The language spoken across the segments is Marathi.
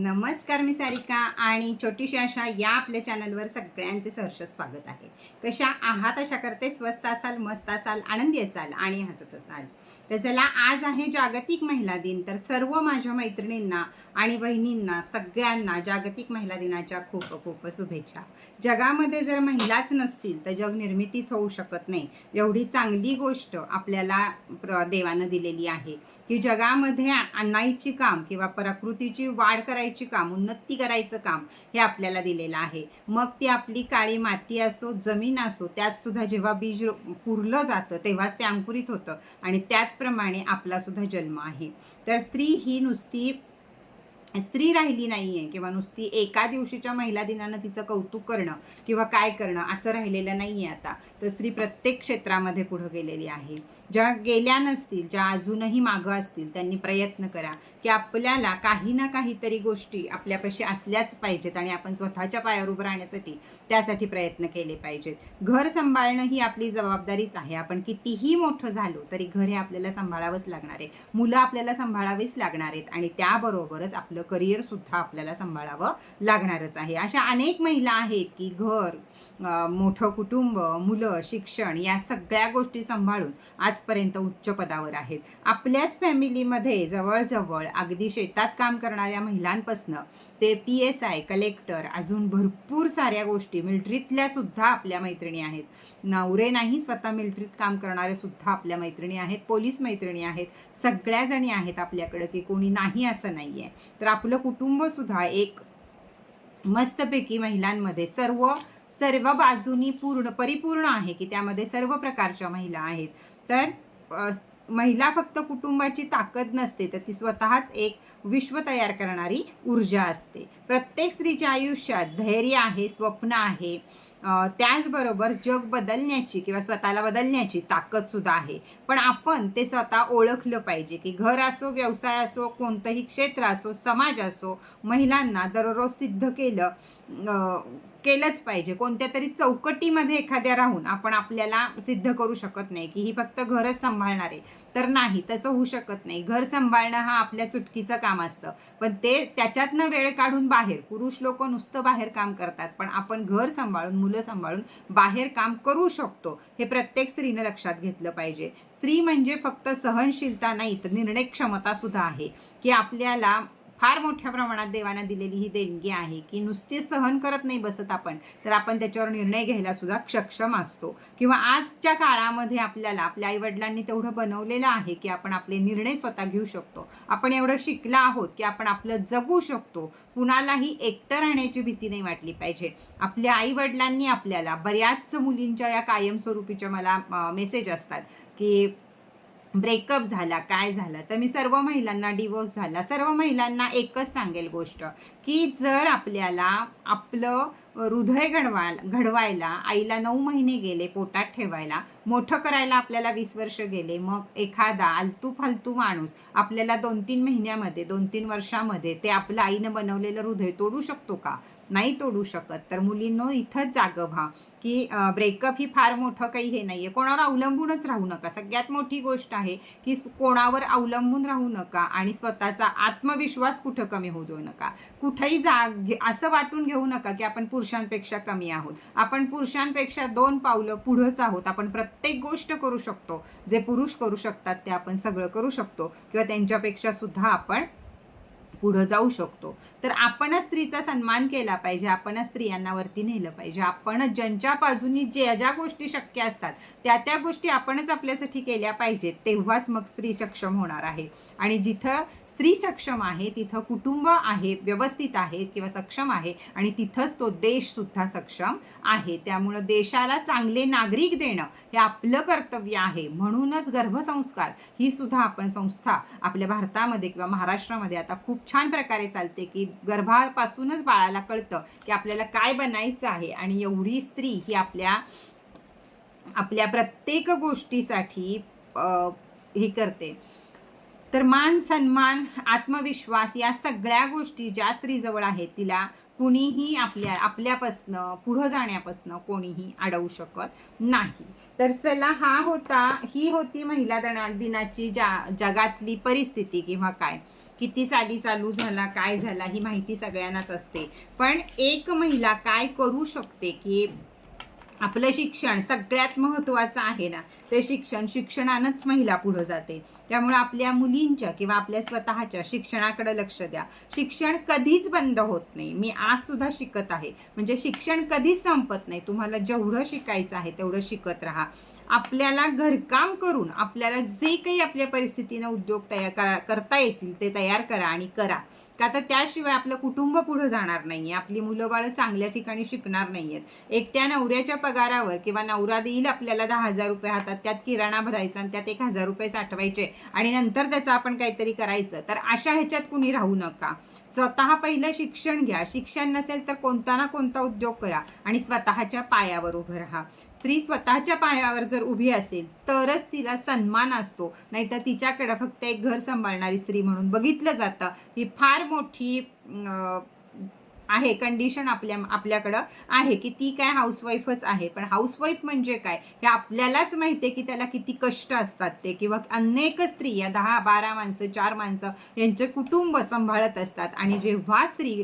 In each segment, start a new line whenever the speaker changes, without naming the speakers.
नमस्कार, मी सारिका आणि छोटीशी आशा या आपल्या चॅनलवर सगळ्यांचे सहर्ष स्वागत आहे. कशा आहात आशा करते, स्वस्त असाल, मस्त असाल, आनंदी असाल आणि हसत असाल. तर चला, आज आहे जागतिक महिला दिन. तर सर्व माझ्या मैत्रिणींना आणि बहिणींना सगळ्यांना जागतिक महिला दिनाच्या खूप खूप शुभेच्छा. जगामध्ये जर महिलाच नसतील तर जग निर्मितीच होऊ शकत नाही. एवढी चांगली गोष्ट आपल्याला देवानं दिलेली आहे की जगामध्ये आणायची काम किंवा प्रकृतीची वाढ करायची काम, उन्नती करायचं काम हे आपल्याला दिलेलं आहे. मग ती आपली काळी माती असो, जमीन असो, त्यात सुद्धा जेव्हा बीज पुरलं जातं तेव्हाच ते अंकुरित होतं आणि त्याचप्रमाणे आपला सुद्धा जन्म आहे. तर स्त्री ही नुसती स्त्री राहिली नाही आहे किंवा नुसती एका दिवशीच्या महिला दिनानं तिचं कौतुक करणं किंवा काय करणं असं राहिलेलं नाही आहे आता. तर स्त्री प्रत्येक क्षेत्रामध्ये पुढं गेलेली आहे. ज्या गेल्या नसतील, ज्या अजूनही मागं असतील, त्यांनी प्रयत्न करा की आपल्याला काही ना काहीतरी गोष्टी आपल्यापाशी असल्याच पाहिजेत आणि आपण स्वतःच्या पायावर उभं राहण्यासाठी त्यासाठी प्रयत्न केले पाहिजेत. घर सांभाळणं ही आपली जबाबदारीच आहे. आपण कितीही मोठं झालो तरी घर हे आपल्याला सांभाळावंच लागणार आहे. मुलं आपल्याला सांभाळावीच लागणार आहेत आणि त्याबरोबरच आपलं करिअर सुद्धा आपल्याला सांभाळावं लागणारच आहे. अशा अनेक महिला आहेत की घर, मोठं कुटुंब, मुलं, शिक्षण या सगळ्या गोष्टी सांभाळून आजपर्यंत उच्च पदावर आहेत. आपल्याच फॅमिलीमध्ये जवळजवळ अगदी शेतात काम करणाऱ्या महिलांपासनं ते PSI, कलेक्टर, अजून भरपूर साऱ्या गोष्टी, मिलिटरीतल्या सुद्धा आपल्या मैत्रिणी आहेत. नवरे नाही, स्वतः मिलिटरीत काम करणारे सुद्धा आपल्या मैत्रिणी आहेत. पोलीस मैत्रिणी आहेत. सगळ्या जणी आहेत आपल्याकडं की कोणी नाही असं नाही आहे. तर आपलं कुटुंब सुद्धा एक मस्तपैकी महिलांमध्ये सर्व बाजूनी परिपूर्ण आहे की त्यामध्ये सर्व प्रकारच्या महिला आहेत. तर महिला फक्त कुटुंबाची ताकद नसते, तर ती स्वतःच एक विश्व तयार करणारी ऊर्जा असते. प्रत्येक स्त्रीच्या आयुष्यात धैर्य आहे, स्वप्न आहे, त्याचबरोबर जग बदलण्याची किंवा स्वतःला बदलण्याची ताकद सुद्धा आहे. पण आपण ते स्वतः ओळखलं पाहिजे की घर असो, व्यवसाय असो, कोणतंही क्षेत्र असो, समाज असो, महिलांना दररोज सिद्ध केलंच पाहिजे. कोणत्या तरी चौकटीमध्ये एखाद्या राहून आपण आपल्याला सिद्ध करू शकत नाही की ही फक्त घरच सांभाळणार आहे. तर नाही, तसं होऊ शकत नाही. घर सांभाळणं हा आपल्या चुटकीचं काम असतं, पण ते त्याच्यातनं वेळ काढून बाहेर, पुरुष लोक नुसतं बाहेर काम करतात, पण आपण घर सांभाळून, मुलं सांभाळून बाहेर काम करू शकतो. हे प्रत्येक स्त्रीनं लक्षात घेतलं पाहिजे. स्त्री म्हणजे फक्त सहनशीलता नाही, तर निर्णय क्षमता सुद्धा आहे की आपल्याला फार मोठ्या प्रमाणात देवानं दिलेली ही देणगी आहे की नुसते सहन करत नाही बसत आपण, तर आपण त्याच्यावर निर्णय घ्यायला सुद्धा सक्षम असतो. किंवा आजच्या काळामध्ये आपल्याला आपल्या आईवडिलांनी तेवढं बनवलेलं आहे की आपण आपले निर्णय स्वतः घेऊ शकतो. आपण एवढं शिकला आहोत की आपण आपलं जगू शकतो. कुणालाही एकटं राहण्याची भीती नाही वाटली पाहिजे. आपल्या आईवडिलांनी आपल्याला, बऱ्याच मुलींच्या या कायमस्वरूपीच्या मला मेसेज असतात की ब्रेकअप झाला, काय झालं, तर मी सर्व महिलांना, डिवोर्स झाला, सर्व महिलांना एकच सांगेल गोष्ट की जर आपल्याला आपलं हृदय घडवायला आईला 9 महिने गेले, पोटात ठेवायला, मोठं करायला आपल्याला 20 वर्ष गेले, मग एखादा आलतू फालतू माणूस आपल्याला 2-3 महिन्यामध्ये, 2-3 वर्षामध्ये ते आपलं आईनं बनवलेलं हृदय तोडू शकतो का? नाही तोडू शकत. तर मुलींनो, इथंच जागं व्हा की ब्रेकअप ही फार मोठं काही हे नाही आहे. कोणावर अवलंबूनच राहू नका. सगळ्यात मोठी गोष्ट आहे की कोणावर अवलंबून राहू नका आणि स्वतःचा आत्मविश्वास कुठं कमी होऊ देऊ नका. कुठेही असं वाटून घेऊ नका की आपण पुरुषांपेक्षा कमी आहोत. आपण पुरुषांपेक्षा 2 पावलं पुढंच आहोत. आपण प्रत्येक गोष्ट करू शकतो. जे पुरुष करू शकतात ते आपण सगळं करू शकतो किंवा त्यांच्यापेक्षा सुद्धा आपण पुढं जाऊ शकतो. तर आपणच स्त्रीचा सन्मान केला पाहिजे. आपणच स्त्रियांना वरती नेलं पाहिजे. आपणच ज्यांच्या बाजूनी ज्या गोष्टी शक्य असतात त्या गोष्टी आपणच आपल्यासाठी केल्या पाहिजेत. तेव्हाच मग स्त्री सक्षम होणार आहे. आणि जिथं स्त्री सक्षम आहे तिथं कुटुंब आहे, व्यवस्थित आहे किंवा सक्षम आहे, आणि तिथंच तो देश सुद्धा सक्षम आहे. त्यामुळं देशाला चांगले नागरिक देणं हे आपलं कर्तव्य आहे. म्हणूनच गर्भसंस्कार ही सुद्धा आपण संस्था आपल्या भारतामध्ये किंवा महाराष्ट्रामध्ये आता खूप छान प्रकारे चालते की गर्भापासूनच बाळाला कळतं की आपल्याला काय बनायचं आहे. आणि एवढी स्त्री ही आपल्या प्रत्येक गोष्टीसाठी हे करते. तर मान, सन्मान, आत्मविश्वास या सगळ्या गोष्टी ज्या स्त्रीजवळ आहेत तिला कुणीही आपल्यापासनं पुढं जाण्यापासनं कोणीही अडवू शकत नाही. तर चला, ही होती महिला दिनाची जगातली परिस्थिती किंवा काय किती साली चालू झाला, काय झाला, ही माहिती सगळ्यांनाच असते. पण एक महिला काय करू शकते की आपलं शिक्षण सगळ्यात महत्त्वाचं आहे ना, ते शिक्षणानंच महिला पुढे जाते. त्यामुळे आपल्या मुलींच्या किंवा आपल्या स्वतःच्या शिक्षणाकडे लक्ष द्या. शिक्षण कधीच बंद होत नाही. मी आज सुद्धा शिकत आहे, म्हणजे शिक्षण कधीच संपत नाही. तुम्हाला जेवढं शिकायचं आहे तेवढं शिकत राहा. आपल्याला घरकाम करून आपल्याला जे काही आपल्या परिस्थितीनं उद्योग तयार करता येतील ते तयार करा आणि करा. का तर त्याशिवाय आपलं कुटुंब पुढे जाणार नाहीये, आपली मुलं बाळं चांगल्या ठिकाणी शिकणार नाहीयेत. एकट्या नवऱ्याच्या पगारावर किंवा नवरा देईल आपल्याला 10,000 रुपये हातात, त्यात किराणा भरायचा आणि त्यात 1,000 रुपये साठवायचे आणि नंतर त्याचं आपण काहीतरी करायचं, तर अशा ह्याच्यात कुणी राहू नका. स्वतः पहिलं शिक्षण घ्या. शिक्षण नसेल तर कोणता ना कोणता उद्योग करा आणि स्वतःच्या पायावर उभं राहा. स्त्री स्वतःच्या पायावर जर उभी असेल तरच तिला सन्मान असतो, नाहीतर तिच्याकडे फक्त एक घर सांभाळणारी स्त्री म्हणून बघितलं जातं. ही फार मोठी आहे कंडिशन आपल्याकडं आहे की ती काय हाऊसवाईफच आहे. पण हाऊसवाईफ म्हणजे काय हे आपल्यालाच माहिती आहे की त्याला किती कष्ट असतात ते. किंवा अनेक स्त्रिया 10-12 माणसं 4 माणसं यांचे कुटुंब सांभाळत असतात. आणि जेव्हा स्त्री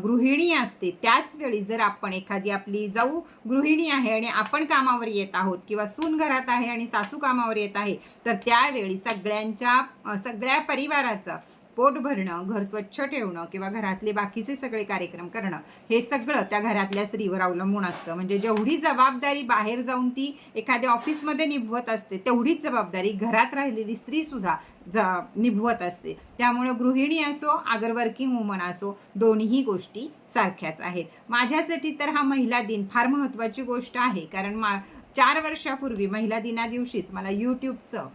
गृहिणी असते त्याच वेळी जर आपण एखादी आपली जाऊ गृहिणी आहे आणि आपण कामावर येत आहोत किंवा सून घरात आहे आणि सासू कामावर येत आहे, तर त्यावेळी सगळ्या परिवाराचं पोट भरणं, घर स्वच्छ ठेवणं किंवा घरातले बाकीचे सगळे कार्यक्रम करणं, हे सगळं त्या घरातल्या स्त्रीवर अवलंबून असतं. म्हणजे जेवढी जबाबदारी बाहेर जाऊन ती एखाद्या ऑफिसमध्ये निभवत असते तेवढीच जबाबदारी घरात राहिलेली स्त्री सुद्धा निभवत असते. त्यामुळे गृहिणी असो अगर वर्किंग वुमन असो, दोन्ही गोष्टी सारख्याच आहेत. माझ्यासाठी तर हा महिला दिन फार महत्त्वाची गोष्ट आहे. कारण 4 वर्षापूर्वी महिला दिना दिवशीच मला यूट्यूबचं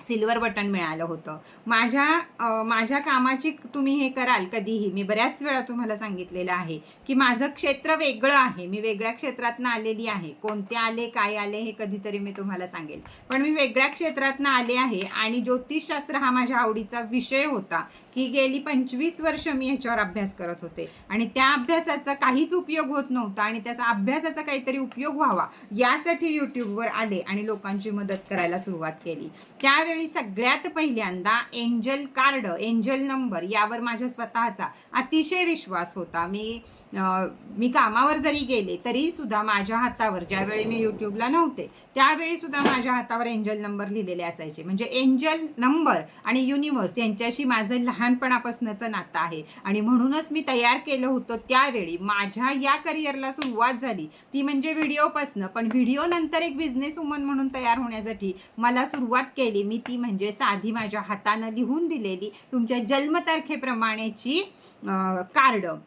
सिल्वर बटन मिळालं होतं. माझ्या कामाची तुम्ही हे कराल कधीही, मी बऱ्याच वेळा तुम्हाला सांगितलेलं आहे की माझं क्षेत्र वेगळं आहे. मी वेगळ्या क्षेत्रातनं आलेली आहे. कोणते आले काय आले हे कधीतरी मी तुम्हाला सांगेल. पण मी वेगळ्या क्षेत्रातनं आले आहे आणि ज्योतिषशास्त्र हा माझ्या आवडीचा विषय होता की गेली 25 वर्ष मी ह्याच्यावर अभ्यास करत होते आणि त्या अभ्यासाचा काहीच उपयोग होत नव्हता आणि त्याचा अभ्यासाचा काहीतरी उपयोग व्हावा यासाठी यूट्यूबवर आले आणि लोकांची मदत करायला सुरुवात केली. त्यावेळी सगळ्यात पहिल्यांदा एंजल नंबर यावर माझ्या स्वतःचा अतिशय विश्वास होता. मी कामावर जरी गेले तरी सुद्धा माझ्या हातावर, ज्यावेळी मी यूट्यूबला नव्हते त्यावेळी सुद्धा माझ्या हातावर एंजल नंबर लिहिलेले असायचे. म्हणजे एंजल नंबर आणि युनिव्हर्स यांच्याशी माझं लहानपणापासूनचं नातं आहे आणि म्हणूनच मी तयार केलं होतं. त्यावेळी माझ्या या करिअरला सुरुवात झाली ती म्हणजे व्हिडिओपासनं, पण व्हिडिओ नंतर एक बिझनेस वुमन म्हणून तयार होण्यासाठी मला सुरुवात केली मी ती म्हणजे साधी माझ्या हातानं लिहून दिलेली तुमच्या जन्मतारखेप्रमाणेची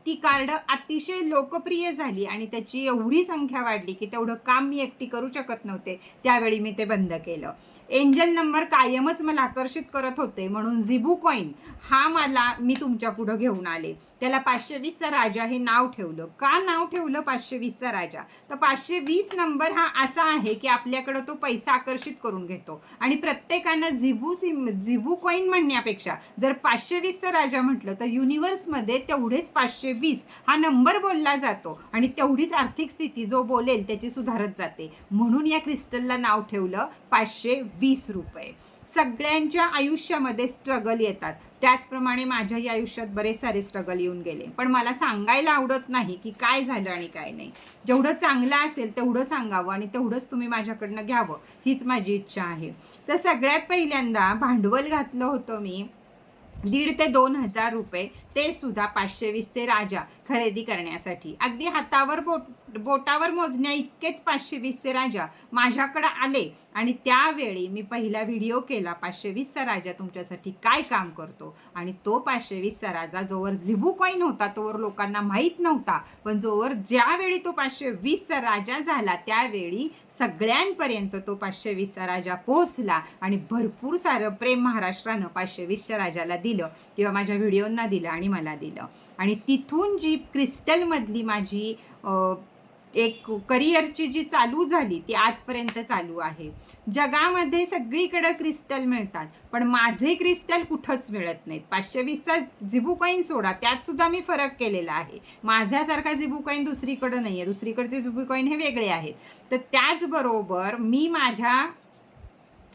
ती कार्ड अतिशय लोकप्रिय झाली आणि त्याची एवढी संख्या वाढली की तेवढं काम मी एकटी करू शकत नव्हते. त्यावेळी मी ते बंद केलं. एंजल नंबर कायमच मला आकर्षित करत होते, म्हणून झिबू कॉईन हा मी तुमच्या पुढं घेऊन आले. त्याला 520चा राजा हे नाव ठेवलं. का नाव ठेवलं 520चा राजा? तर 520 नंबर हा असा आहे की आपल्याकडं तो पैसा आकर्षित करून घेतो आणि प्रत्येकानं झिबू कॉईन म्हणण्यापेक्षा जर 520चा राजा म्हटलं तर युनिव्हर्समध्ये तेवढेच 520 हा नंबर बोलला जातो आणि तेवढीच आर्थिक स्थिती जो बोलेल त्याची सुधारत जाते. म्हणून या क्रिस्टलला नाव ठेवलं 520 रुपये. सगळ्यांच्या आयुष्यामध्ये स्ट्रगल येतात, त्याचप्रमाणे माझ्याही आयुष्यात बरेच सारे स्ट्रगल येऊन गेले. पण मला सांगायला आवडत नाही की काय झालं आणि काय नाही. जेवढं चांगलं असेल तेवढं सांगावं आणि तेवढंच तुम्ही माझ्याकडनं घ्यावं हीच माझी इच्छा आहे. तर सगळ्यात पहिल्यांदा भांडवल घातलं होतं मी 1,500 ते 2,000 रुपये, ते सुद्धा 520चे राजा खरेदी करण्यासाठी. अगदी हातावर बोटावर मोजण्या इतकेच 520चे राजा माझ्याकडे आले आणि त्यावेळी मी पहिला व्हिडिओ केला 520चा राजा तुमच्यासाठी काय काम करतो. आणि तो 520चा राजा जोवर झिबू कॉईन होता तोवर लोकांना माहीत नव्हता, पण ज्यावेळी तो 520चा राजा झाला त्यावेळी सगळ्यांपर्यंत तो 520चा राजा पोहोचला आणि भरपूर सारं प्रेम महाराष्ट्रानं 520च्या राजाला दिलं किंवा माझ्या व्हिडिओंना दिलं आणि मला दिलं. आणि तिथून जी क्रिस्टलमधली माझी एक करिअरची जी चालू झाली ती आजपर्यंत चालू आहे. जगामध्ये सगळीकडे क्रिस्टल मिळतात पण माझे क्रिस्टल कुठंच मिळत नाहीत. 520चा झिबू कॉईन सोडा, त्यात सुद्धा मी फरक केलेला आहे. माझ्यासारखा झिबू कॉईन दुसरीकडं नाही आहे, दुसरीकडचे झिबू कॉईन हे वेगळे आहेत. तर त्याचबरोबर मी माझ्या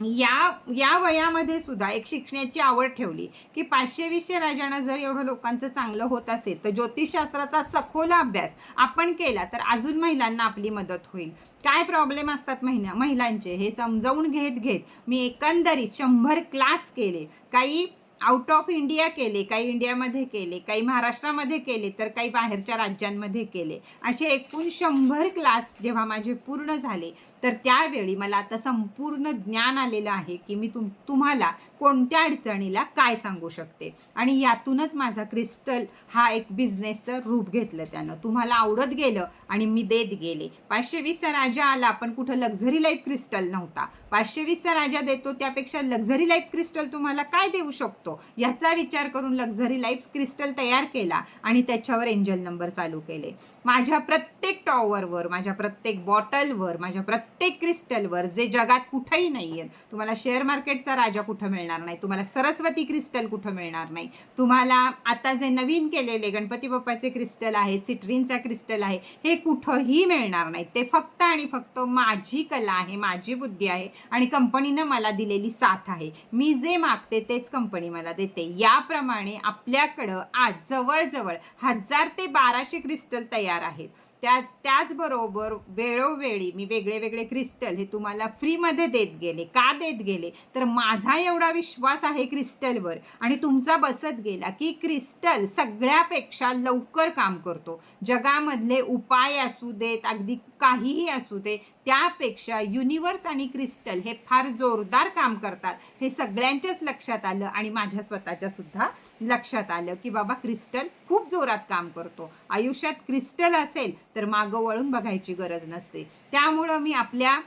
या वयामध्ये सुद्धा एक शिकण्याची आवड ठेवली की 500-200 राजांना जर एवढं लोकांचं चांगलं होत असेल तर ज्योतिषशास्त्राचा सखोल अभ्यास आपण केला तर अजून महिलांना आपली मदत होईल. काय प्रॉब्लेम असतात महिलांचे हे समजावून घेत मी एकंदरीत 100 क्लास केले. काही आउट ऑफ इंडिया केले, काही इंडियामध्ये केले, काही महाराष्ट्रामध्ये केले, तर काही बाहेरच्या राज्यांमध्ये केले. असे एकूण 100 क्लास जेव्हा माझे पूर्ण झाले तर त्यावेळी मला आता संपूर्ण ज्ञान आलेलं आहे की मी तुम्हाला कोणत्या अडचणीला काय सांगू शकते. आणि यातूनच माझा क्रिस्टल हा एक बिझनेसचं रूप घेतलं त्यानं. तुम्हाला आवडत गेलं आणि मी देत गेले. 520चा राजा आला पण कुठं लक्झरी लाईफ क्रिस्टल नव्हता. 520चा राजा देतो त्यापेक्षा लक्झरी लाईफ क्रिस्टल तुम्हाला काय देऊ शकतो याचा विचार करून लक्झरी लाईफ क्रिस्टल तयार केला आणि त्याच्यावर एंजल नंबर चालू केले. माझ्या प्रत्येक टॉवरवर, माझ्या प्रत्येक बॉटलवर, माझ्या प्रत्येक क्रिस्टलवर जे जगात कुठेही नाही आहेत. तुम्हाला शेअर मार्केटचा राजा कुठं मिळणार नाही, तुम्हाला सरस्वती क्रिस्टल कुठं मिळणार नाही, तुम्हाला आता जे नवीन केलेले गणपती बाप्पाचे क्रिस्टल आहे, सिट्रीनचा क्रिस्टल आहे, हे कुठंही मिळणार नाही. ते फक्त आणि फक्त माझी कला आहे, माझी बुद्धी आहे आणि कंपनीनं मला दिलेली साथ आहे. मी जे मागते तेच कंपनी मला देते. याप्रमाणे आपल्याकडं आज जवळजवळ 1000 ते 1200 क्रिस्टल तयार आहेत. त्याचबरोबर वेळोवेळी मी वेगळे क्रिस्टल हे तुम्हाला फ्रीमध्ये देत गेले. का देत गेले तर माझा एवढा विश्वास आहे क्रिस्टलवर आणि तुमचा बसत गेला की क्रिस्टल सगळ्यापेक्षा लवकर काम करतो. जगामधले उपाय असू देत, अगदी काहीही असू दे, त्यापेक्षा युनिवर्स आणि क्रिस्टल हे फार जोरदार काम करतात. हे सगळ्यांच्याच लक्षात आलं आणि माझ्या स्वतःच्या सुद्धा लक्षात आलं की बाबा क्रिस्टल खूप जोरात काम करतो. आयुष्यात क्रिस्टल असेल तर मागं वळून बघायची गरज नसते. त्यामुळं मी आपल्या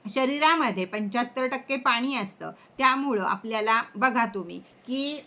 शरीरामध्ये 75% पाणी असतं. त्यामुळं आपल्याला बघा तुम्ही की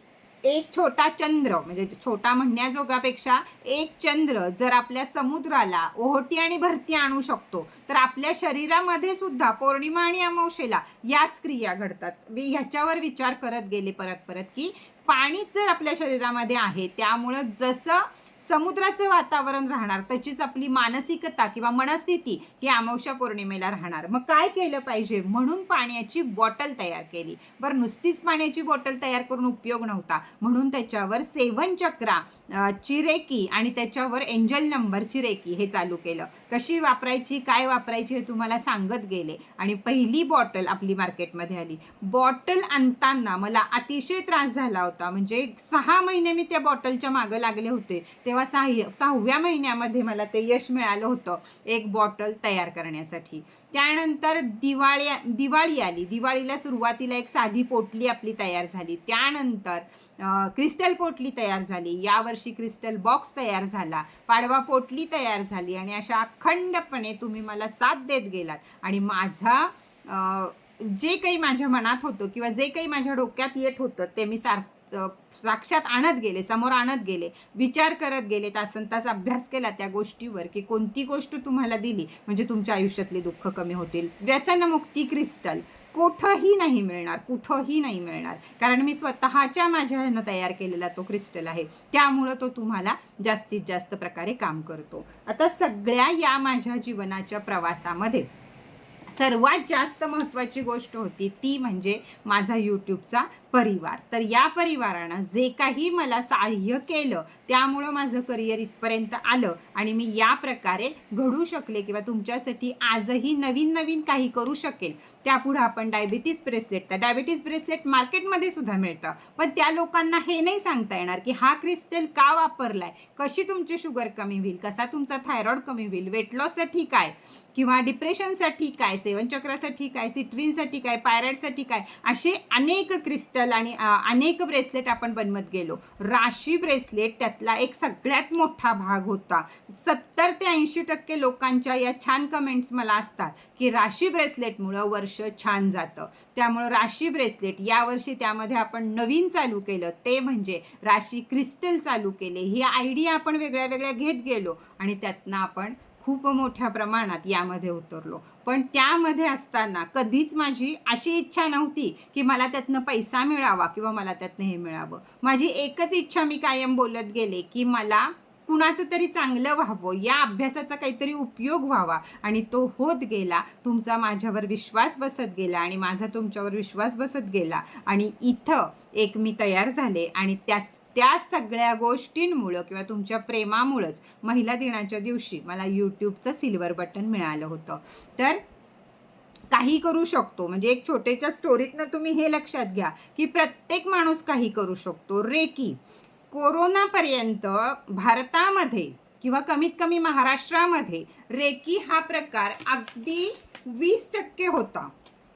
एक छोटा चंद्र, म्हणजे छोटा म्हणण्याजोगापेक्षा एक चंद्र जर आपल्या समुद्राला ओहोटी आणि भरती आणू शकतो तर आपल्या शरीरामध्ये सुद्धा पौर्णिमा आणि अमावस्येला याच क्रिया घडतात. मी ह्याच्यावर विचार करत गेले परत की पाणीच जर आपल्या शरीरामध्ये आहे त्यामुळं जसं समुद्राचं वातावरण राहणार तशीच आपली मानसिकता किंवा मनस्थिती ही अमावस्या पौर्णिमेला राहणार. मग काय केलं पाहिजे म्हणून पाण्याची बॉटल तयार केली. बरं, नुसतीच पाण्याची बॉटल तयार करून उपयोग नव्हता, म्हणून त्याच्यावर 7 चक्रा ची रेकी आणि त्याच्यावर एंजल नंबरची रेकी हे चालू केलं. कशी वापरायची, काय वापरायची हे तुम्हाला सांगत गेले आणि पहिली बॉटल आपली मार्केटमध्ये आली. बॉटल आणताना मला अतिशय त्रास झाला होता. म्हणजे 6 महिने मी त्या बॉटलच्या मागं लागले होते. तेव्हा 6व्या महिन्यामध्ये मला ते यश मिळालं होतं एक बॉटल तयार करण्यासाठी. त्यानंतर दिवाळी आली. दिवाळीला सुरुवातीला एक साधी पोटली आपली तयार झाली. त्यानंतर क्रिस्टल पोटली तयार झाली. यावर्षी क्रिस्टल बॉक्स तयार झाला. पाडवा पोटली तयार झाली आणि अशा अखंडपणे तुम्ही मला साथ देत गेलात आणि माझा जे काही माझ्या मनात होतं किंवा जे काही माझ्या डोक्यात येत होतं ते मी साक्षात आणत गेले, समोर आणत गेले, विचार करत गेले, तासनतास अभ्यास केला त्या गोष्टीवर की कोणती गोष्ट तुम्हाला दिली म्हणजे तुमच्या आयुष्यातली दुःख कमी होतील. व्यसनमुक्ती क्रिस्टल कुठंही नाही मिळणार, कुठंही नाही मिळणार, कारण मी स्वतःच्या माझ्या ह्यानं तयार केलेला तो क्रिस्टल आहे. त्यामुळं तो तुम्हाला जास्तीत जास्त प्रकारे काम करतो. आता सगळ्या या माझ्या जीवनाच्या प्रवासामध्ये सर्वात जास्त महत्त्वाची गोष्ट होती ती म्हणजे माझा यूट्यूबचा परिवार. तर या परिवारानं जे काही मला सहाय्य केलं त्यामुळं माझं करिअर इथपर्यंत आलं आणि मी या प्रकारे घडू शकले किंवा तुमच्यासाठी आजही नवीन काही करू शकेल. त्यापुढं आपण डायबिटीज ब्रेसलेट, तर डायबिटीज ब्रेसलेट मार्केटमध्ये सुद्धा मिळतं, पण त्या लोकांना हे नाही सांगता येणार की हा क्रिस्टल का वापरलाय, कशी तुमची शुगर कमी होईल, कसा तुमचा थायरॉइड कमी होईल, वेट लॉससाठी काय किंवा डिप्रेशनसाठी काय, 7 चक्रासाठी काय, सिट्रीनसाठी काय, पायरॉइडसाठी काय, असे अनेक क्रिस्टल आणि अनेक ब्रेसलेट आपण बनवत गेलो. राशी ब्रेसलेट त्यातला एक सगळ्यात मोठा भाग होता. 70 ते 80% लोकांच्या या छान कमेंट्स मला असतात की राशी ब्रेसलेटमुळं वर्ष छान जातं. त्यामुळं राशी ब्रेसलेट यावर्षी त्यामध्ये आपण नवीन चालू केलं ते म्हणजे राशी क्रिस्टल चालू केले. ही आयडिया आपण वेगळ्या घेत गेलो आणि त्यातनं आपण खूप मोठ्या प्रमाणात यामध्ये उतरलो. पण त्यामध्ये असताना कधीच माझी अशी इच्छा नव्हती की मला त्यातनं पैसा मिळावा किंवा मला त्यातनं हे मिळावं. माझी एकच इच्छा मी कायम बोलत गेले की मला कुणाचं तरी चांगलं व्हावं, या अभ्यासाचा काहीतरी उपयोग व्हावा, आणि तो होत गेला. तुमचा माझ्यावर विश्वास बसत गेला आणि माझा तुमच्यावर विश्वास बसत गेला, आणि इथं एक मी तयार झाले. आणि त्या सगळ्या गोष्टींमुळं किंवा तुमच्या प्रेमामुळंच महिला दिनाच्या दिवशी मला यूट्यूबचं सिल्वर बटन मिळालं होतं. तर काही करू शकतो, म्हणजे एक छोट्याच्या स्टोरीतनं तुम्ही हे लक्षात घ्या की प्रत्येक माणूस काही करू शकतो. रेकी कोरोनापर्यंत भारतामध्ये किंवा कमीत कमी महाराष्ट्रामध्ये रेकी हा प्रकार अगदी 20% होता.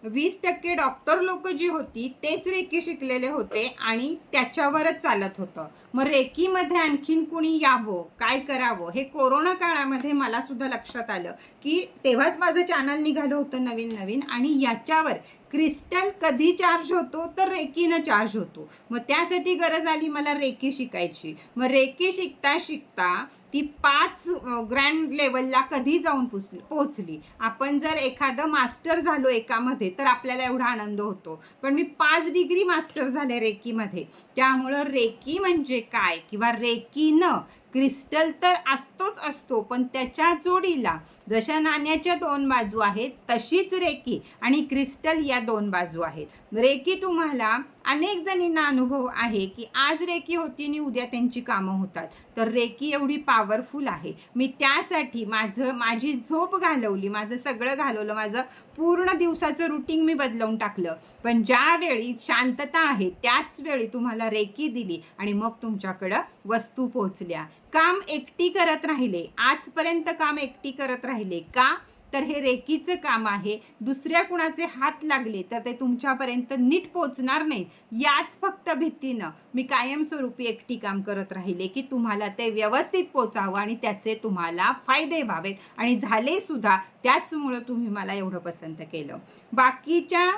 20% डॉक्टर लोक जी होती तेच रेकी शिकलेले होते आणि त्याच्यावरच चालत होतं. मग रेकीमध्ये आणखीन कुणी यावं, काय करावं, हे कोरोना काळामध्ये मला सुद्धा लक्षात आलं की तेव्हाच माझं चॅनल निघालं होतं नवीन, आणि याच्यावर क्रिस्टल कधी चार्ज होतो तर रेकीनं चार्ज होतो. मग त्यासाठी गरज आली मला रेकी शिकायची. मग रेकी शिकता शिकता ती 5 ग्रँड लेवलला कधी जाऊन पोचली. आपण जर एखादं मास्टर झालो एकामध्ये तर आपल्याला एवढा आनंद होतो, पण मी 5 डिग्री मास्टर झाले रेकीमध्ये. त्यामुळं रेकी म्हणजे काय किंवा रेकीनं क्रिस्टल तर असतोच असतो, पण त्याच्या जोडीला जशा नाण्याच्या 2 बाजू आहेत तशीच रेकी आणि क्रिस्टल या 2 बाजू आहेत. रेकी तुम्हाला अनेक जणींना अनुभव आहे की आज रेकी होती आणि उद्या त्यांची कामं होतात. तर रेकी एवढी पॉवरफुल आहे. मी त्यासाठी माझी झोप घालवली, माझं सगळं घालवलं, माझं पूर्ण दिवसाचं रुटीन मी बदलवून टाकलं. पण ज्यावेळी शांतता आहे त्याच वेळी तुम्हाला रेकी दिली आणि मग तुमच्याकडं वस्तू पोहोचल्या. काम एकटी करत राहिले, आजपर्यंत काम एकटी करत राहिले का, तर हे रेकीचं काम आहे. दुसऱ्या कुणाचे हात लागले तर ते तुमच्यापर्यंत नीट पोचणार नाहीत. याच फक्त भीतीनं मी कायमस्वरूपी एकटी काम करत राहिले की तुम्हाला ते व्यवस्थित पोचावं आणि त्याचे तुम्हाला फायदे व्हावेत, आणि झाले सुद्धा. त्याचमुळं तुम्ही मला एवढं पसंत केलं. बाकीच्या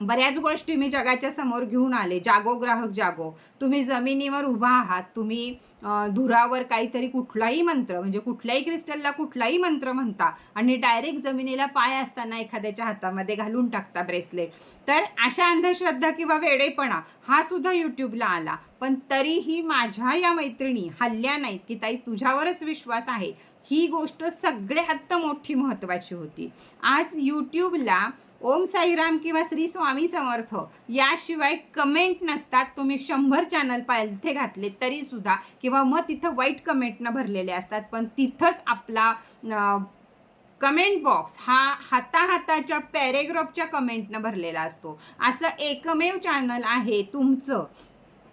बऱ्याच गोष्टी मी जगाच्या समोर घेऊन आले. जागो ग्राहक जागो. तुम्ही जमिनीवर उभा आहात, तुम्ही धुरावर काहीतरी कुठलाही मंत्र, म्हणजे कुठल्याही क्रिस्टलला कुठलाही मंत्र म्हणता आणि डायरेक्ट जमिनीला पाय असताना एखाद्याच्या हातामध्ये घालून टाकता ब्रेसलेट. तर अशा अंधश्रद्धा किंवा वेडेपणा हा सुद्धा यूट्यूबला आला. पण तरीही माझ्या या मैत्रिणी हल्ल्या नाहीत की ताई तुझ्यावरच विश्वास आहे. ही गोष्ट सगळ्यात मोठी महत्त्वाची होती. आज यूट्यूबला ओम साईराम किंवा श्री स्वामी समर्थ याशिवाय कमेंट नसतात. तुम्ही 100 चॅनल पालथे घातले तरी सुद्धा, किंवा मग तिथं वाईट कमेंटनं भरलेले असतात, पण तिथंच आपला कमेंट बॉक्स हा हाताच्या पॅरेग्राफच्या कमेंटनं भरलेला असतो. असं एकमेव चॅनल आहे तुमचं.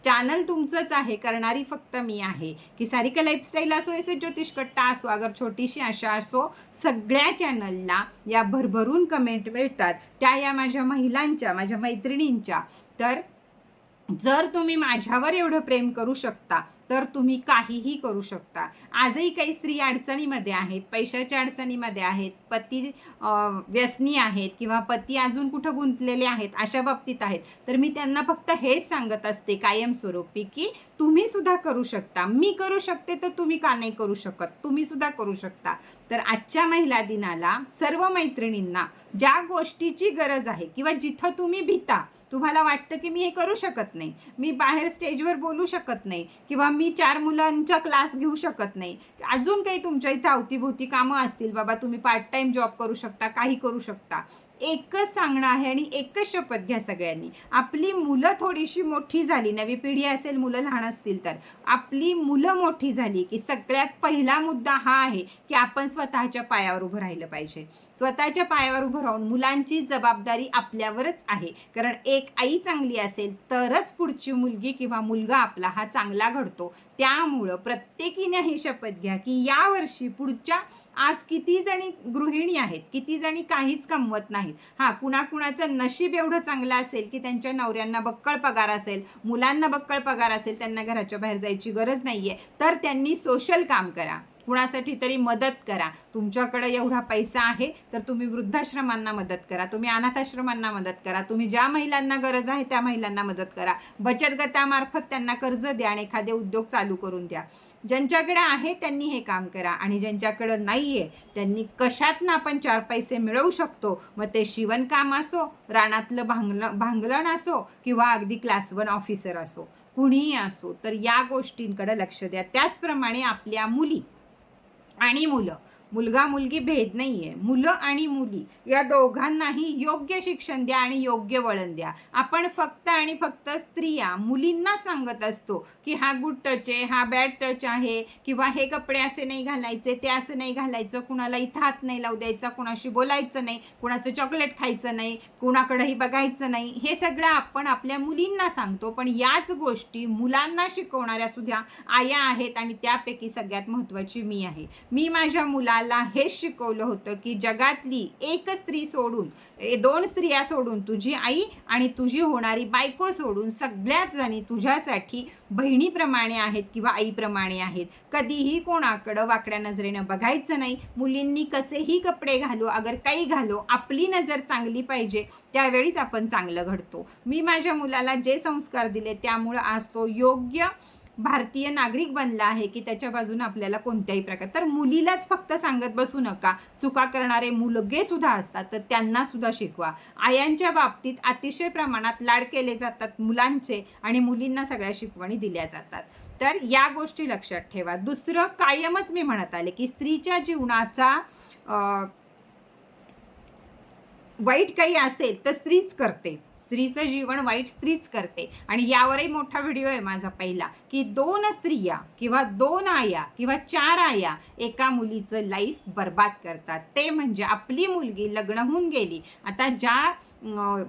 चॅनल तुमचंच आहे, करणारी फक्त मी आहे. की सारिका लाईफस्टाईल असो, एस ज्योतिष कट्टा असो, अगर छोटीशी आशा असो, सगळ्या चॅनलला या भरभरून कमेंट मिळतात. त्या या माझ्या महिलांच्या, माझ्या मैत्रिणींच्या. तर जर तुम्ही माझ्यावर एवढं प्रेम करू शकता तर तुम्ही काहीही करू शकता. आजही काही स्त्री अडचणीमध्ये आहेत, पैशाच्या अडचणीमध्ये आहेत, पती व्यसनी आहेत किंवा पती अजून कुठं गुंतलेले आहेत, अशा बाबतीत आहेत. तर मी त्यांना फक्त हेच सांगत असते कायमस्वरूपी की तुम्ही सुद्धा करू शकता. मी करू शकते तर तुम्ही का नाही करू शकत, तुम्ही सुद्धा करू शकता. तर आजच्या महिला दिनाला सर्व मैत्रिणींना ज्या गोष्टीची गरज आहे किंवा जिथं तुम्ही भीता, तुम्हाला वाटतं की मी हे करू शकत नाही, मी बाहेर स्टेजवर बोलू शकत नाही, किंवा मी 4 मुलांचा क्लास घेऊ शकत नाही, अजून काही तुमच्या इथं अवतीभोवती कामं असतील, बाबा तुम्ही पार्ट टाइम जॉब करू शकता, काही करू शकता. एकच सांगणं आहे आणि एकच शपथ घ्या सगळ्यांनी. आपली मुलं थोडीशी मोठी झाली, नवी पिढी असेल, मुलं लहान असतील तर आपली मुलं मोठी झाली की सगळ्यात पहिला मुद्दा हा आहे की आपण स्वतःच्या पायावर उभं राहिलं पाहिजे. स्वतःच्या पायावर उभं राहून मुलांची जबाबदारी आपल्यावरच आहे. कारण एक आई चांगली असेल तरच पुढची मुलगी किंवा मुलगा आपला हा चांगला घडतो. त्यामुळं प्रत्येकीने ही शपथ घ्या की यावर्षी पुढच्या, आज किती जणी गृहिणी आहेत, किती जणी काहीच कमवत नाहीत. कुणाचं नशीब एवढं चांगलं असेल की त्यांच्या नवऱ्यांना बक्कळ पगार असेल, मुलांना बक्कळ पगार असेल, त्यांना घराच्या बाहेर जायची गरज नाहीये, तर त्यांनी सोशल काम करा, कुणासाठी तरी मदत करा. तुमच्याकडे एवढा पैसा आहे तर तुम्ही वृद्धाश्रमांना मदत करा, तुम्ही अनाथाश्रमांना मदत करा, तुम्ही ज्या महिलांना गरज आहे त्या महिलांना मदत करा. बचत गटामार्फत त्यांना कर्ज द्या आणि एखादे उद्योग चालू करून द्या. ज्यांच्याकडे आहे त्यांनी हे काम करा, आणि ज्यांच्याकडे नाही आहे त्यांनी कशातनं आपण 4 पैसे मिळवू शकतो, मग ते शिवणकाम असो, रानातलं भांगलण असो, किंवा अगदी क्लास 1 ऑफिसर असो, कुणीही असो, तर या गोष्टींकडे लक्ष द्या. त्याचप्रमाणे आपल्या मुली आणि मुलं, मुलगा मुलगी भेद नाही आहे, मुलं आणि मुली या दोघांनाही योग्य शिक्षण द्या आणि योग्य वळण द्या. आपण फक्त आणि फक्त स्त्रिया मुलींना सांगत असतो की हा गुड टच आहे, हा बॅड टच आहे, किंवा हे कपडे असे नाही घालायचे, ते असं नाही घालायचं, कुणाला इथं हात नाही लावू द्यायचा, कुणाशी बोलायचं नाही, कुणाचं चॉकलेट खायचं नाही, कुणाकडेही बघायचं नाही. हे सगळं आपण आपल्या मुलींना सांगतो, पण याच गोष्टी मुलांना शिकवणाऱ्या सुद्धा आया आहेत आणि त्यापैकी सगळ्यात महत्त्वाची मी आहे. मी माझ्या मुलाला हेच शिकवलं होतं की जगातली एक स्त्री सोडून, 2 स्त्रिया सोडून, तुझी आई आणि तुझी होणारी बायको सोडून सगळ्याच जणी तुझ्यासाठी बहिणीप्रमाणे आहेत किंवा आईप्रमाणे आहेत. कधीही कोणाकडं वाकड्या नजरेनं बघायचं नाही. मुलींनी कसेही कपडे घालू, अगर काही घालो, आपली नजर चांगली पाहिजे, त्यावेळीच आपण चांगलं घडतो. मी माझ्या मुलाला जे संस्कार दिले त्यामुळं आज तो योग्य भारतीय नागरिक बनला आहे की त्याच्या बाजूने आपल्याला कोणत्याही प्रकार. तर मुलीलाच फक्त सांगत बसू नका, चुका करणारे मुलगे सुद्धा असतात, तर त्यांना सुद्धा शिकवा. आयांच्या बाबतीत अतिशय प्रमाणात लाड केले जातात मुलांचे आणि मुलींना सगळ्या शिकवणी दिल्या जातात. तर या गोष्टी लक्षात ठेवा. दुसरं, कायमच मी म्हणत आले की स्त्रीच्या जीवनाचा वाईट काही असेल तर स्त्रीच करते, स्त्रीचं जीवन वाईट स्त्रीच करते. आणि यावरही मोठा व्हिडिओ आहे माझा पहिला, की 2 स्त्रिया किंवा 2 आया किंवा 4 आया एका मुलीचं लाईफ बर्बाद करतात. ते म्हणजे आपली मुलगी लग्न होऊन गेली, आता ज्या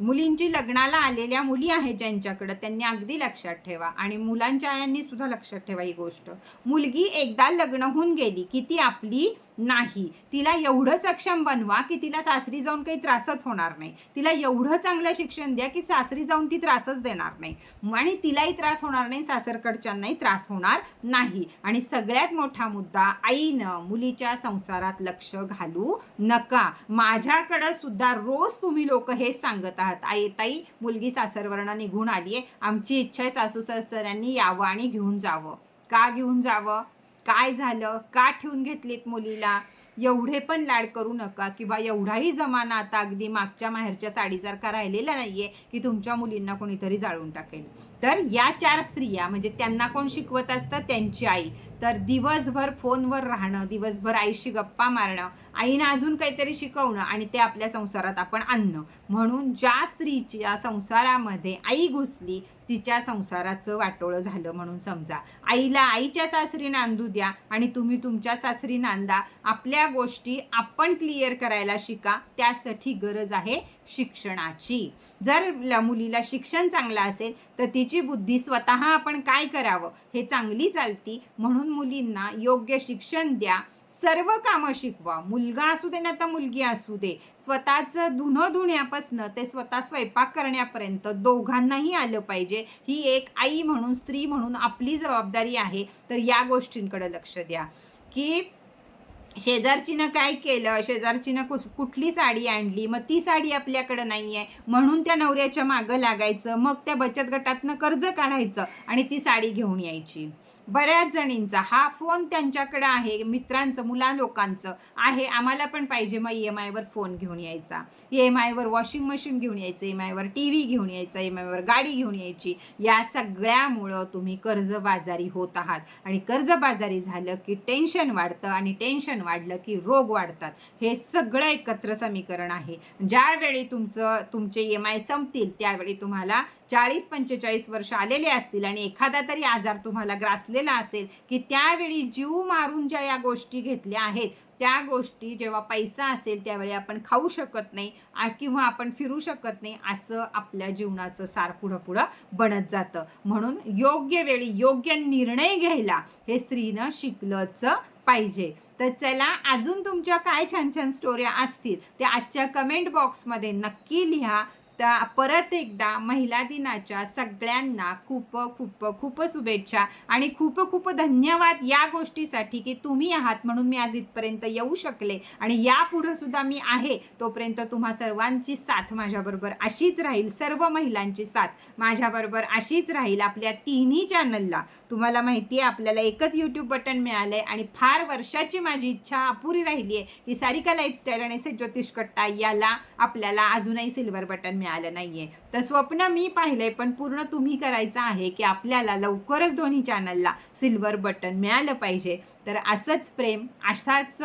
मुलींची लग्नाला आलेल्या मुली आहेत ज्यांच्याकडं, त्यांनी अगदी लक्षात ठेवा आणि मुलांच्या आयांनी सुद्धा लक्षात ठेवा ही गोष्ट. मुलगी एकदा लग्न होऊन गेली की ती आपली नाही. तिला एवढं सक्षम बनवा की तिला सासरी जाऊन काही त्रासच होणार नाही. तिला एवढं चांगलं शिक्षण द्या की सासरी जाऊन ती त्रासच देणार नाही आणि तिलाही त्रास होणार नाही, सासरकडच्यांनाही त्रास होणार नाही. आणि सगळ्यात मोठा मुद्दा, आईनं मुलीच्या संसारात लक्ष घालू नका. माझ्याकडं सुद्धा रोज तुम्ही लोक हेच सांगत आहात, आई ताई मुलगी सासरवरनं निघून आली आहे, आमची इच्छा आहे सासू सासऱ्यांनी यावं आणि घेऊन जावं. का घेऊन जावं, काय झालं, का ठेवून घेतलीत मुलीला? एवढे पण लाड करू नका, किंवा एवढाही जमाना आता अगदी मागच्या माहेरच्या साडीसारखा राहिलेला नाहीये की तुमच्या मुलींना कोणीतरी जाळून टाकेल. तर या 4 स्त्रिया म्हणजे त्यांना कोण शिकवत असतं, त्यांची आई. तर दिवसभर फोनवर राहणं, दिवसभर आईशी गप्पा मारणं, आईनं अजून काहीतरी शिकवणं आणि ते आपल्या संसारात आपण आणणं. म्हणून ज्या स्त्रीच्या संसारामध्ये आई घुसली तिच्या संसाराचं वाटोळं झालं म्हणून समजा. आईला आईच्या सासरी नांदू द्या आणि तुम्ही तुमच्या सासरी नांदा. आपल्या गोष्टी आपण क्लिअर करायला शिका. त्यासाठी गरज आहे शिक्षणाची. जर मुलीला शिक्षण चांगलं असेल तर तिची बुद्धी स्वतः आपण काय करावं हे चांगली चालती. म्हणून मुलींना योग्य शिक्षण द्या, सर्व कामं शिकवा. मुलगा असू दे ना तर मुलगी असू दे, स्वतःचं धुणं धुण्यापासनं ते स्वतः स्वयंपाक करण्यापर्यंत दोघांनाही आलं पाहिजे. ही एक आई म्हणून, स्त्री म्हणून आपली जबाबदारी आहे. तर या गोष्टींकडे लक्ष द्या की शेजारचीनं काय केलं, शेजारचीनं कुठली साडी आणली, मग ती साडी आपल्याकडं नाही आहे म्हणून त्या नवऱ्याच्या मागं लागायचं, मग त्या बचत गटातनं कर्ज काढायचं आणि ती साडी घेऊन यायची. बऱ्याच जणींचा हा फोन त्यांच्याकडं आहे, मित्रांचं मुला लोकांचं आहे, आम्हाला पण पाहिजे, मग EMI वर फोन घेऊन यायचा, EMI वर वॉशिंग मशीन घेऊन यायचं, EMI वर TV घेऊन यायचं, EMI वर गाडी घेऊन यायची. या सगळ्यामुळं तुम्ही कर्जबाजारी होत आहात आणि कर्जबाजारी झालं की टेन्शन वाढतं आणि टेन्शन वाढलं की रोग वाढतात. हे सगळं एकत्र समीकरण आहे. ज्यावेळी तुमचे EMI संपतील त्यावेळी तुम्हाला 40-45 वर्ष आलेले असतील आणि एखादा तरी आजार तुम्हाला ग्रासलेला असेल की त्यावेळी जीव मारून ज्या या गोष्टी घेतल्या आहेत त्या गोष्टी जेव्हा पैसा असेल त्यावेळी आपण खाऊ शकत नाही किंवा आपण फिरू शकत नाही. असं आपल्या जीवनाचं सार पुढं बनत जातं. म्हणून योग्य वेळी योग्य निर्णय घ्यायला हे स्त्रीनं शिकलंच पाहिजे. तर चला, अजून तुमच्या काय छान छान स्टोऱ्या असतील त्या आजच्या कमेंट बॉक्समध्ये नक्की लिहा. तर परत एकदा महिला दिनाच्या सगळ्यांना खूप खूप खूप शुभेच्छा आणि खूप खूप धन्यवाद या गोष्टीसाठी की तुम्ही आहात म्हणून मी आज इथपर्यंत येऊ शकले आणि यापुढं सुद्धा मी आहे. तोपर्यंत तुम्हा सर्वांची साथ माझ्याबरोबर अशीच राहील, सर्व महिलांची साथ माझ्याबरोबर अशीच राहील. आपल्या तिन्ही चॅनलला तुम्हाला माहिती आहे आपल्याला एकच यूट्यूब बटन मिळालं आहे आणि फार वर्षाची माझी इच्छा अपुरी राहिली आहे की सारिका लाईफस्टाईल आणि ज्योतिष कट्टा याला आपल्याला अजूनही सिल्वर बटन मिळालं नाहीये. तर स्वप्न मी पाहिलंय, पण पूर्ण तुम्ही करायचं आहे की आपल्याला लवकरच दोन्ही चॅनलला सिल्वर बटन मिळालं पाहिजे. तर असंच प्रेम, असाच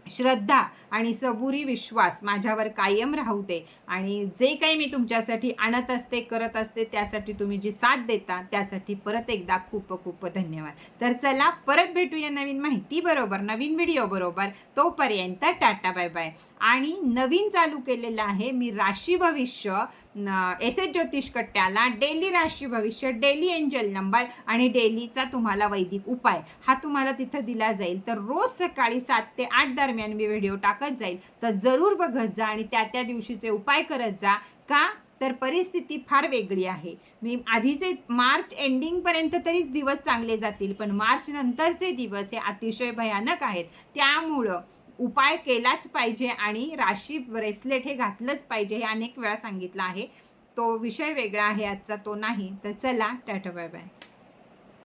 श्रद्धा आणि सबुरी विश्वास माझ्यावर कायम राहू दे. आणि जे काही मी तुमच्यासाठी आणत असते, करत असते, त्यासाठी तुम्ही जी साथ देता त्यासाठी परत एकदा खूप खूप धन्यवाद. तर चला, परत भेटूया नवीन माहिती बरोबर, नवीन व्हिडिओ बरोबर. तोपर्यंत टाटा बाय बाय. आणि नवीन चालू केलेलं आहे मी राशी भविष्य, एस ज्योतिष कट्ट्याला डेली राशी भविष्य, डेली एंजल नंबर आणि डेलीचा तुम्हाला वैदिक उपाय हा तुम्हाला तिथं दिला जाईल. तर रोज सकाळी 7 ते 8 दरम्यान मी व्हिडिओ टाकत जाईल. तर जरूर बघत जा आणि त्या दिवशीचे उपाय करत जा. का तर परिस्थिती फार वेगळी आहे. मी आधीचे मार्च एंडिंगपर्यंत तरी दिवस चांगले जातील, पण मार्च नंतरचे दिवस हे अतिशय भयानक आहेत. त्यामुळं उपाय केलाच पाहिजे आणि राशी ब्रेसलेट हे घातलंच पाहिजे, हे अनेक वेळा सांगितलं आहे. तो विषय वेगळा आहे आजचा, तो नाही. तर चला, टाटा बाय बाय.